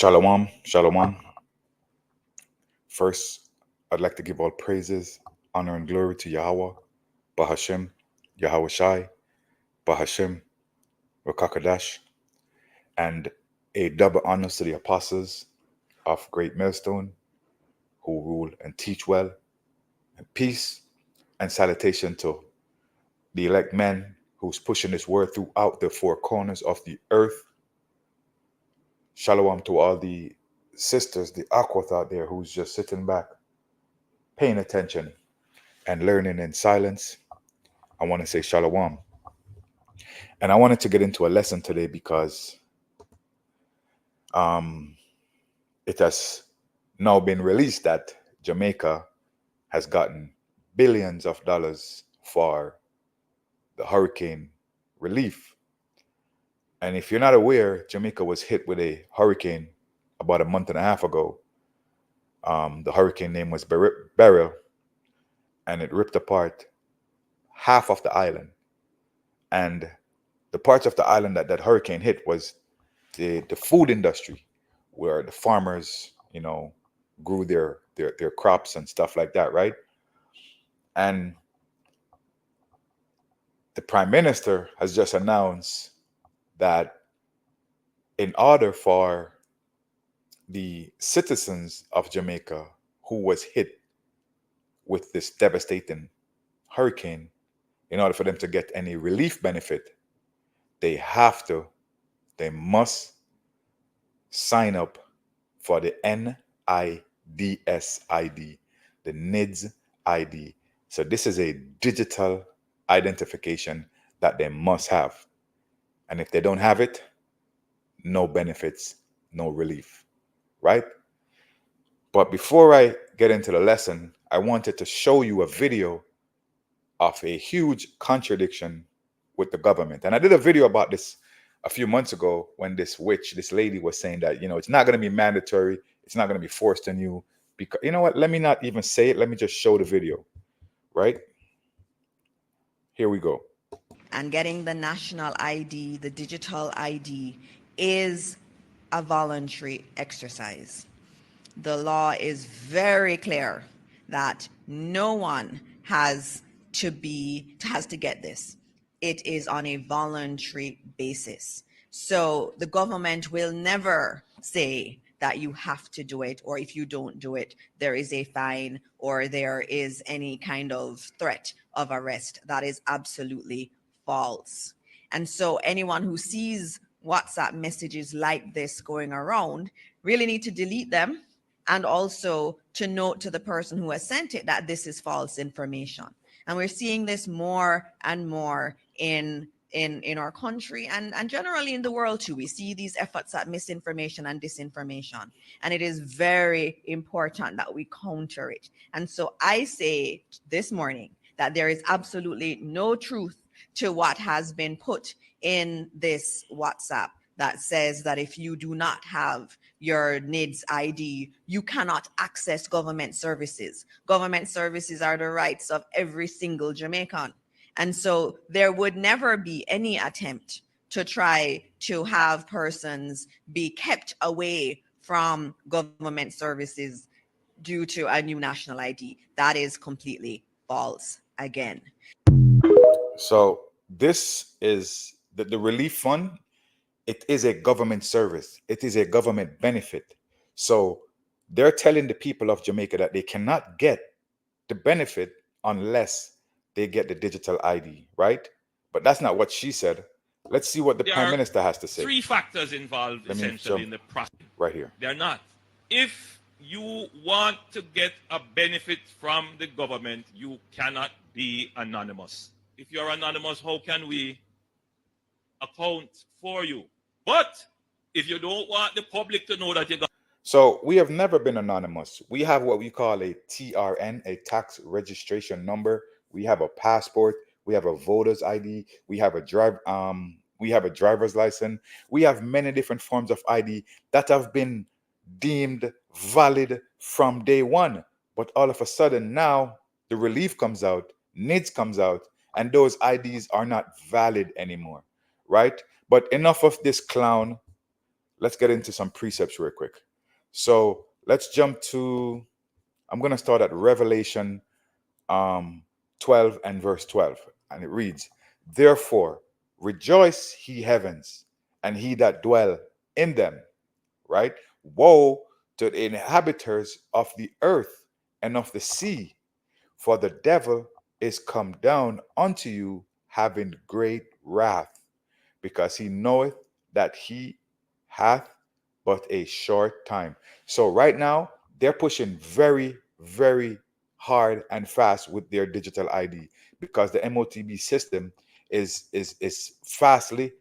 Shalom, shalom. First, I'd like to give all praises, honor, and glory to Yahweh, Bahashem, Yahweh Shai, Bahashem, Rakakadash, and a double honors to the apostles of Great Millstone who rule and teach well, and peace and salutation to the elect men who's pushing this word throughout the four corners of the earth. Shalom to all the sisters, the aquath out there who's just sitting back, paying attention and learning in silence. I want to say shalom. And I wanted to get into a lesson today because it has now been released that Jamaica has gotten billions of dollars for the hurricane relief. And if you're not aware, Jamaica was hit with a hurricane about a month and a half ago. The hurricane name was Beryl, and it ripped apart half of the island. And the parts of the island that hurricane hit was the food industry, where the farmers, grew their crops and stuff like that, right? And the prime minister has just announced that in order for the citizens of Jamaica who was hit with this devastating hurricane, in order for them to get any relief benefit, they must sign up for the NIDS ID, the NIDS ID. So this is a digital identification that they must have. And if they don't have it, no benefits, no relief, right? But before I get into the lesson, I wanted to show you a video of a huge contradiction with the government. And I did a video about this a few months ago when this lady was saying that, it's not going to be mandatory. It's not going to be forced on you. Because, you know what? Let me not even say it. Let me just show the video, right? Here we go. And getting the national ID, the digital ID, is a voluntary exercise. The law is very clear that no one has to get this. It is on a voluntary basis. So the government will never say that you have to do it, or if you don't do it, there is a fine or there is any kind of threat of arrest. That is absolutely false. And so anyone who sees WhatsApp messages like this going around really need to delete them, and also to note to the person who has sent it that this is false information. And we're seeing this more and more in our country and generally in the world too. We see these efforts at misinformation and disinformation, and it is very important that we counter it. And so I say this morning that there is absolutely no truth to what has been put in this WhatsApp that says that if you do not have your NIDS ID, you cannot access government services. Government services are the rights of every single Jamaican. And so there would never be any attempt to try to have persons be kept away from government services due to a new national ID. That is completely false again. So this is the relief fund. It is a government service. It is a government benefit. So they're telling the people of Jamaica that they cannot get the benefit unless they get the digital ID, right? But that's not what she said. Let's see what the Prime Minister has to say. Three factors involved Let me essentially in jump the process. right here. They're not. If you want to get a benefit from the government, you cannot be anonymous. If you're anonymous, how can we account for you? But if you don't want the public to know that you got. So we have never been anonymous. We have what we call a TRN, a tax registration number. We have a passport. We have a voter's ID. We have a driver's license. We have many different forms of ID that have been deemed valid from day one. But all of a sudden now the relief comes out, NIDS comes out, and those IDs are not valid anymore, right? But enough of this clown. let's get into some precepts real quick. So let's jump to, I'm going to start at Revelation 12 and verse 12. And it reads, therefore, rejoice, ye heavens, and he that dwell in them, right? Woe to the inhabitants of the earth and of the sea, for the devil is come down unto you, having great wrath, because he knoweth that he hath but a short time. So right now, they're pushing very, very hard and fast with their digital ID, because the MOTB system is fastly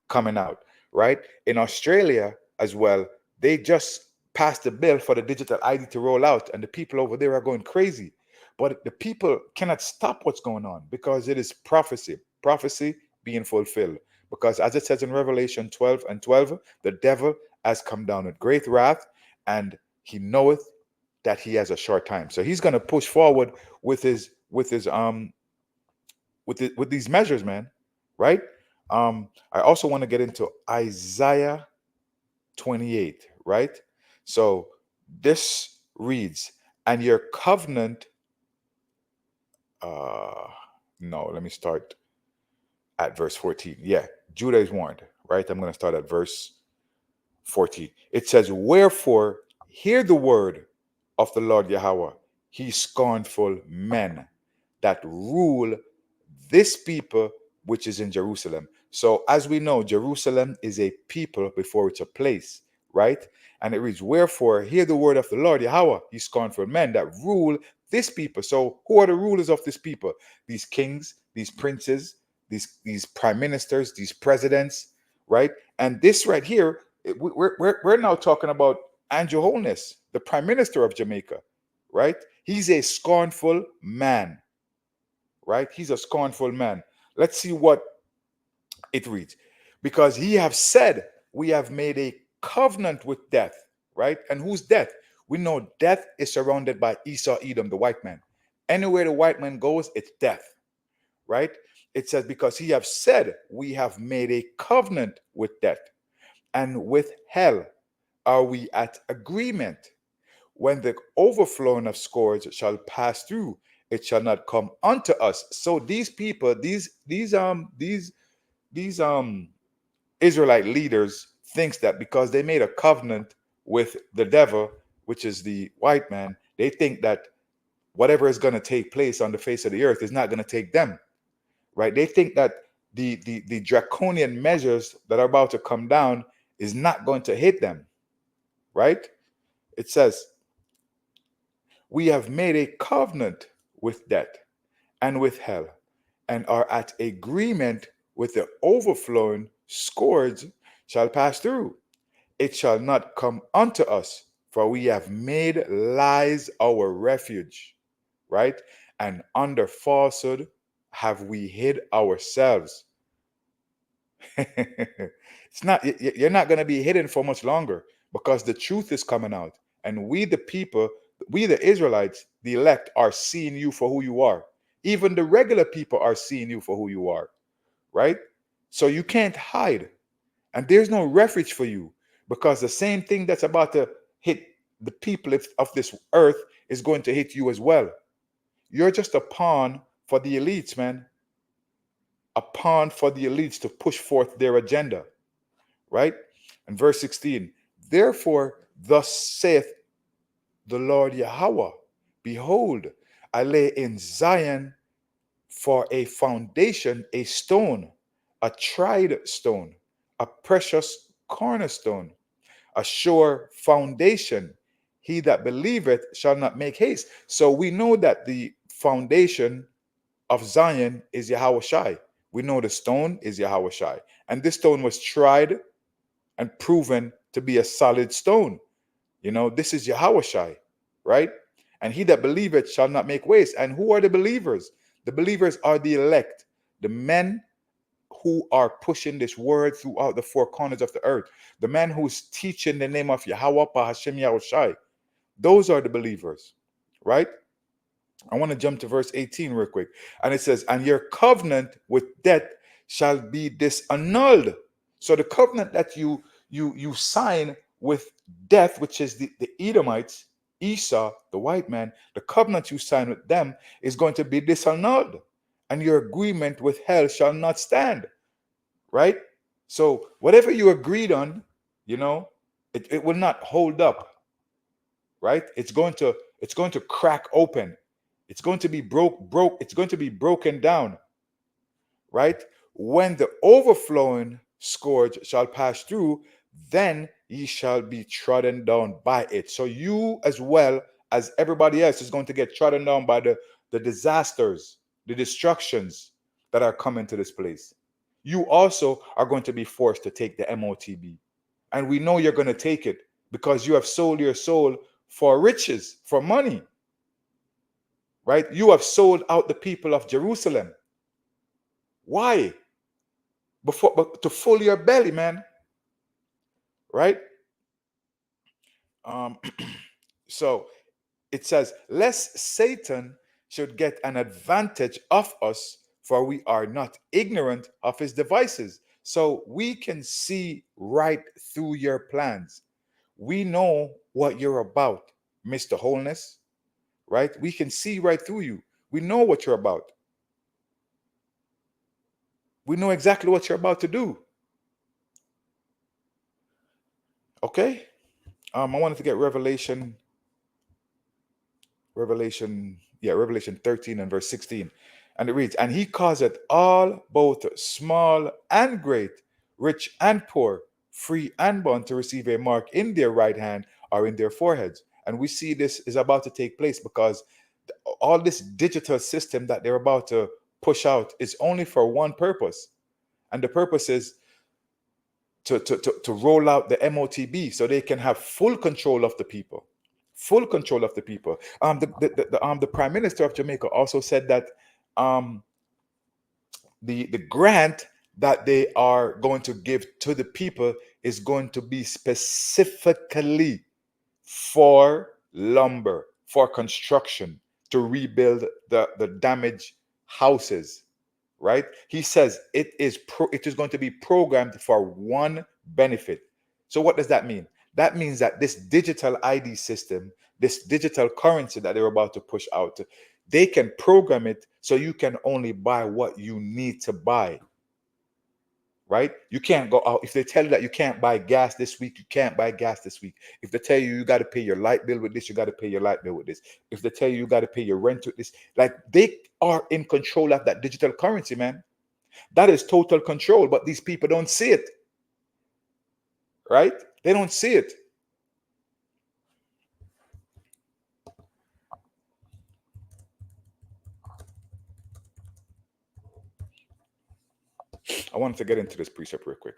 coming out, right? In Australia as well, they just passed a bill for the digital ID to roll out, and the people over there are going crazy. But the people cannot stop what's going on, because it is prophecy being fulfilled. Because as it says in Revelation 12 and 12, the devil has come down with great wrath, and he knoweth that he has a short time. So he's going to push forward with these measures, man, right? I also want to get into Isaiah 28, right? So this reads, and your covenant, uh, no, let me start at verse 14. Yeah, Judah is warned, right? I'm going to start at verse 14. It says, wherefore, hear the word of the Lord Yahweh, he scornful men that rule this people which is in Jerusalem. So, as we know, Jerusalem is a people before it's a place, right? And it reads, wherefore, hear the word of the Lord Yahweh, ye scornful men that rule this people. So, who are the rulers of this people? These kings, these princes, these prime ministers, these presidents, right? And this right here, we're now talking about Andrew Holness, the prime minister of Jamaica, right? He's a scornful man, right? He's a scornful man. Let's see what it reads. Because he have said, we have made a covenant with death, right? And who's death? We know death is surrounded by Esau, Edom, the white man. Anywhere the white man goes, it's death, right? It says, because he have said, we have made a covenant with death, and with hell are we at agreement. When the overflowing of scourge shall pass through, it shall not come unto us. So these people, these Israelite leaders thinks that because they made a covenant with the devil, which is the white man, they think that whatever is going to take place on the face of the earth is not going to take them, right? They think that the draconian measures that are about to come down is not going to hit them, right? It says, we have made a covenant with death and with hell, and are at agreement with the overflowing scourge shall pass through. It shall not come unto us, for we have made lies our refuge, right? And under falsehood have we hid ourselves. It's not, you're not going to be hidden for much longer, because the truth is coming out. And we, the people, we, the Israelites, the elect, are seeing you for who you are. Even the regular people are seeing you for who you are, right? So you can't hide. And there's no refuge for you, because the same thing that's about to hit the people of this earth is going to hit you as well. You're just a pawn for the elites, man. A pawn for the elites to push forth their agenda, right? And verse 16, therefore, thus saith the Lord Yahweh, behold, I lay in Zion for a foundation, a stone, a tried stone, a precious cornerstone, a sure foundation. He that believeth shall not make haste. So we know that the foundation of Zion is Yahweh Shai. We know the stone is Yahweh Shai. And this stone was tried and proven to be a solid stone. You know, this is Yahweh Shai, right? And he that believeth shall not make waste. And who are the believers? The believers are the elect, the men who are pushing this word throughout the four corners of the earth, the man who's teaching the name of Yahweh, Hashem Yahweh Shai. Those are the believers, right? I want to jump to verse 18 real quick. And it says, and your covenant with death shall be disannulled. So the covenant that you sign with death, which is the Edomites, Esau, the white man. The covenant you sign with them is going to be disannulled, and your agreement with hell shall not stand. Right? So whatever you agreed on, it will not hold up. Right? It's going to crack open. It's going to be it's going to be broken down, right? When the overflowing scourge shall pass through, then ye shall be trodden down by it. So you, as well as everybody else, is going to get trodden down by the disasters, the destructions that are coming to this place. You also are going to be forced to take the MOTB. And we know you're going to take it because you have sold your soul for riches, for money, right? You have sold out the people of Jerusalem. Why? But to fill your belly, man, right? Um, so it says, lest Satan should get an advantage of us, for we are not ignorant of his devices. So we can see right through your plans. We know what you're about, Mr. Wholeness, right? We can see right through you. We know what you're about. We know exactly what you're about to do. Okay? I wanted to get Revelation 13 and verse 16. And it reads, and he causeth all, both small and great, rich and poor, free and bond, to receive a mark in their right hand or in their foreheads. And we see this is about to take place because all this digital system that they're about to push out is only for one purpose. And the purpose is to roll out the MOTB so they can have full control of the people. Full control of the people. The Prime Minister of Jamaica also said that um, the grant that they are going to give to the people is going to be specifically for lumber, for construction, to rebuild the damaged houses, right? He says it is going to be programmed for one benefit. So what does that mean? That means that this digital ID system, this digital currency that they're about to push out, they can program it so you can only buy what you need to buy. Right? You can't go out. If they tell you that you can't buy gas this week, you can't buy gas this week. If they tell you you got to pay your light bill with this, you got to pay your light bill with this. If they tell you you got to pay your rent with this, like they are in control of that digital currency, man. That is total control, but these people don't see it. Right? They don't see it. I wanted to get into this precept real quick.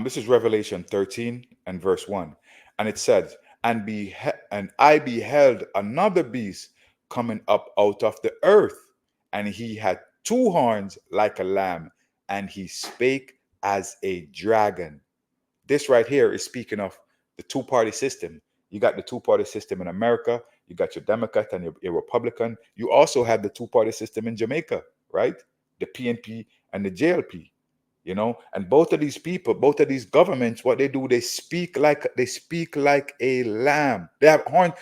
This is Revelation 13 and verse 1. And it says, and I beheld another beast coming up out of the earth, and he had two horns like a lamb, and he spake as a dragon. This right here is speaking of the two-party system. You got the two-party system in America, you got your Democrat and your Republican. You also have the two-party system in Jamaica, right? The PNP and the JLP. And both of these people, both of these governments, what they do, they speak like a lamb. They have horn,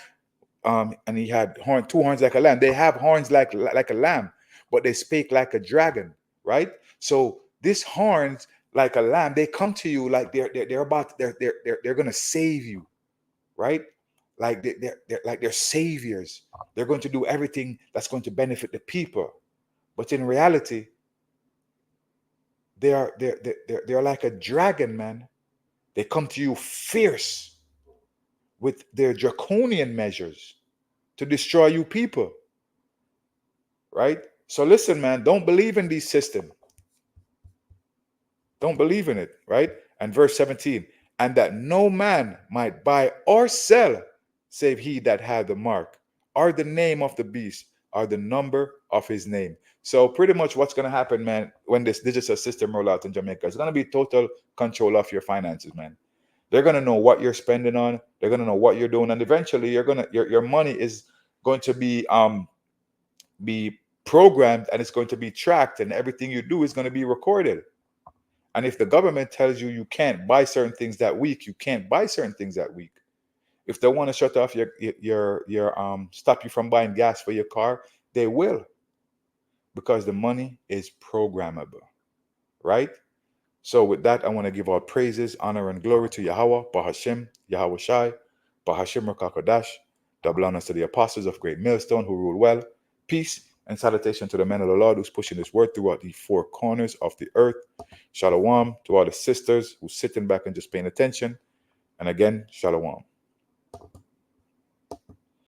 and he had two horns like a lamb. They have horns like a lamb, but they speak like a dragon, right? So these horns like a lamb, they come to you like they're gonna save you, right? Like they're saviors. They're going to do everything that's going to benefit the people, but in reality, they're like a dragon, man. They come to you fierce with their draconian measures to destroy you people, right? So listen, man, don't believe in these systems. Don't believe in it, right? And verse 17, and that no man might buy or sell save he that had the mark, or the name of the beast, or the number of his name. So pretty much what's going to happen, man, when this digital system roll out in Jamaica, it's going to be total control of your finances, man. They're going to know what you're spending on. They're going to know what you're doing, and eventually your money is going to be programmed and it's going to be tracked, and everything you do is going to be recorded. And if the government tells you you can't buy certain things that week, you can't buy certain things that week. If they want to shut off your stop you from buying gas for your car, they will, because the money is programmable, right? So with that, I want to give all praises, honor, and glory to Yahweh, Bahashim, Yahweh Shai, Bahashim Rakakodash, double honors to the apostles of Great Millstone who rule well. Peace and salutation to the men of the Lord who's pushing this word throughout the four corners of the earth. Shalom to all the sisters who's sitting back and just paying attention. And again, shalom.